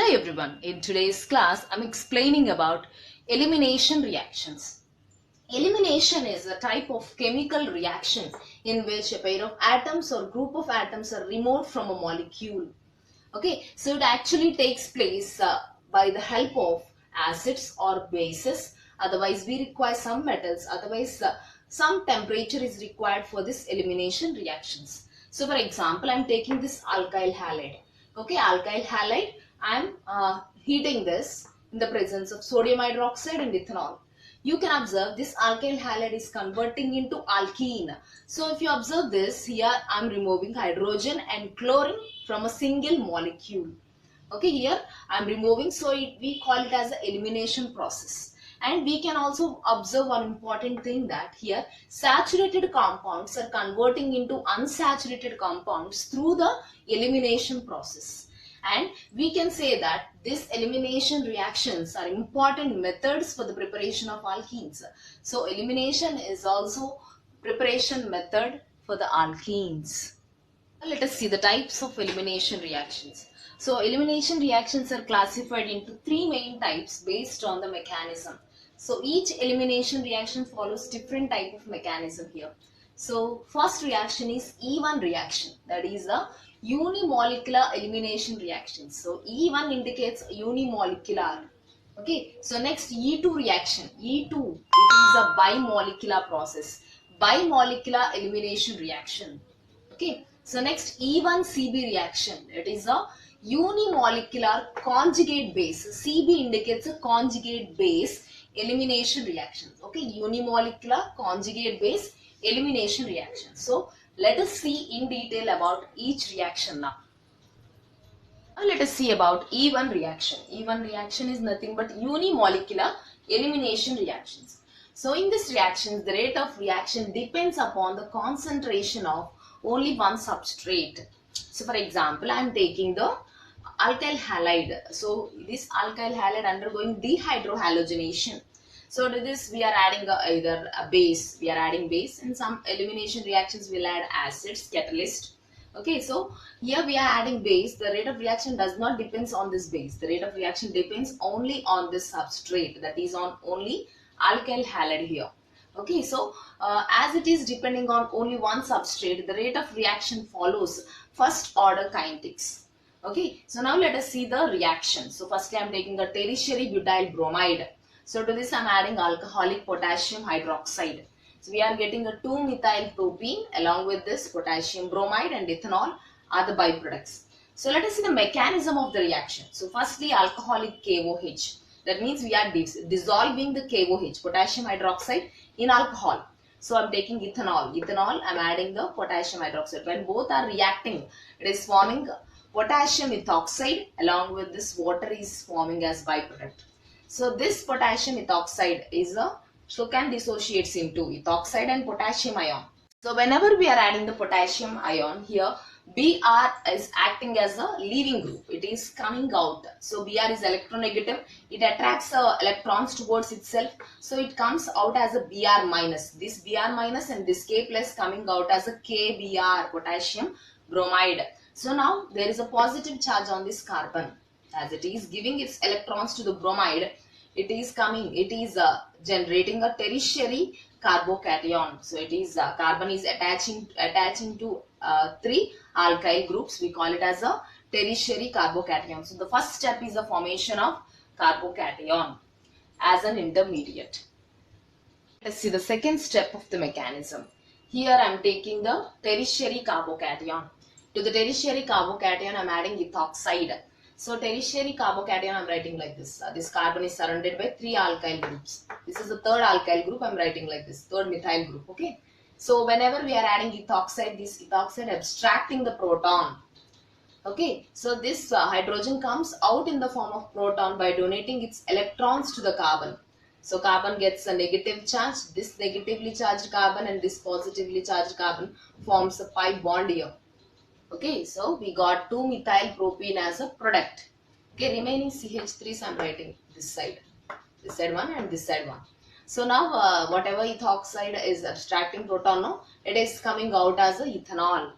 Hi everyone, in today's class I'm explaining about elimination reactions. Elimination is a type of chemical reaction in which a pair of atoms or group of atoms are removed from a molecule. Okay, so it actually takes place by the help of acids or bases. Otherwise we require some metals, otherwise some temperature is required for this elimination reactions. So for example, I'm taking this alkyl halide. Okay, alkyl halide, I'm heating this in the presence of sodium hydroxide and ethanol. You can observe this alkyl halide is converting into alkene. So if you observe this, here I'm removing hydrogen and chlorine from a single molecule. Okay, here I'm removing, so we call it as an elimination process. And we can also observe one important thing, that here saturated compounds are converting into unsaturated compounds through the elimination process. And we can say that these elimination reactions are important methods for the preparation of alkenes. So elimination is also preparation method for the alkenes. Let us see the types of elimination reactions. So elimination reactions are classified into three main types based on the mechanism. So each elimination reaction follows different type of mechanism here. So first reaction is E1 reaction, that is a unimolecular elimination reaction. So E1 indicates unimolecular. Okay, so next E2 reaction. E2, it is a bimolecular process, bimolecular elimination reaction. Okay, so next E1CB reaction, it is a unimolecular conjugate base. CB indicates a conjugate base elimination reaction. Okay, unimolecular conjugate base elimination reaction. So let us see in detail about each reaction now. Now let us see about E1 reaction. E1 reaction is nothing but unimolecular elimination reactions. So in this reaction, the rate of reaction depends upon the concentration of only one substrate. So for example, I am taking the alkyl halide. So this alkyl halide undergoing dehydrohalogenation. So to this we are adding either a base, we are adding base. In some elimination reactions we will add acids, catalyst. Okay, so here we are adding base. The rate of reaction does not depends on this base. The rate of reaction depends only on this substrate, that is on only alkyl halide here. Okay, so as it is depending on only one substrate, the rate of reaction follows first order kinetics. Okay, so now let us see the reaction. So firstly I am taking a tertiary butyl bromide. So to this I am adding alcoholic potassium hydroxide. So we are getting a 2-methyl propene along with this potassium bromide and ethanol are the byproducts. So let us see the mechanism of the reaction. So firstly alcoholic KOH. That means we are dissolving the KOH, potassium hydroxide, in alcohol. So I am taking ethanol. Ethanol, I am adding the potassium hydroxide. When both are reacting, it is forming potassium ethoxide along with this water is forming as byproduct. So this potassium ethoxide is can dissociates into ethoxide and potassium ion. So whenever we are adding the potassium ion here, Br is acting as a leaving group. It is coming out. So Br is electronegative. It attracts electrons towards itself. So it comes out as a Br minus. This Br minus and this K plus coming out as a KBr, potassium bromide. So now there is a positive charge on this carbon. As it is giving its electrons to the bromide, it is generating a tertiary carbocation. So it is carbon is attaching to 3 alkyl groups. We call it as a tertiary carbocation. So the first step is the formation of carbocation as an intermediate. Let's see the second step of the mechanism. Here I am taking the tertiary carbocation. To the tertiary carbocation I am adding ethoxide. So tertiary carbocation I am writing like this. This carbon is surrounded by 3 alkyl groups. This is the third alkyl group. I am writing like this, third methyl group. Okay. So whenever we are adding ethoxide, this ethoxide abstracting the proton. Okay. So this hydrogen comes out in the form of proton by donating its electrons to the carbon. So carbon gets a negative charge. This negatively charged carbon and this positively charged carbon forms a pi bond here. Okay, so we got 2-methyl propene as a product. Okay, remaining CH3s I am writing this side one and this side one. So now whatever ethoxide is abstracting proton, no, it is coming out as a ethanol.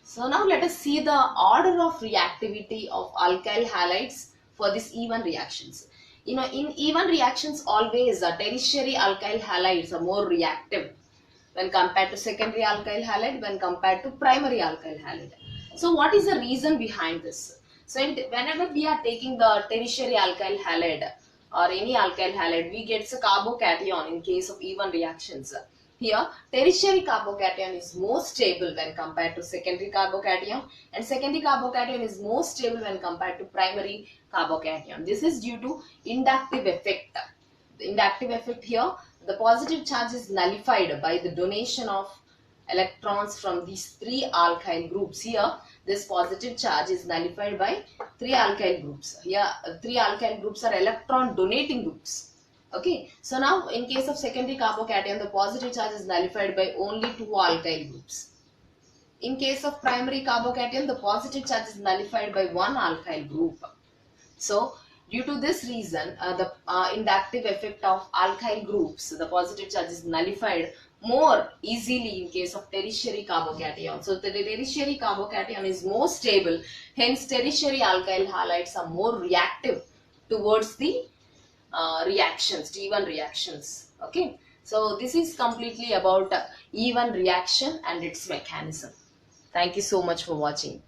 So now let us see the order of reactivity of alkyl halides for these E1 reactions. In E1 reactions, always tertiary alkyl halides are more reactive when compared to secondary alkyl halide, when compared to primary alkyl halide. So what is the reason behind this? So whenever we are taking the tertiary alkyl halide or any alkyl halide, we get a carbocation in case of E1 reactions. Here, tertiary carbocation is more stable when compared to secondary carbocation, and secondary carbocation is more stable when compared to primary carbocation. This is due to inductive effect. The inductive effect here, the positive charge is nullified by the donation of electrons from these three alkyl groups. Here, this positive charge is nullified by three alkyl groups. Here, three alkyl groups are electron donating groups. Okay, so now in case of secondary carbocation, the positive charge is nullified by only two alkyl groups. In case of primary carbocation, the positive charge is nullified by one alkyl group. So, due to this reason, the inductive effect of alkyl groups, the positive charge is nullified more easily in case of tertiary carbocation. So, the tertiary carbocation is more stable, hence tertiary alkyl halides are more reactive towards the reactions, E1 reactions. Okay, so this is completely about E1 reaction and its mechanism. Thank you so much for watching.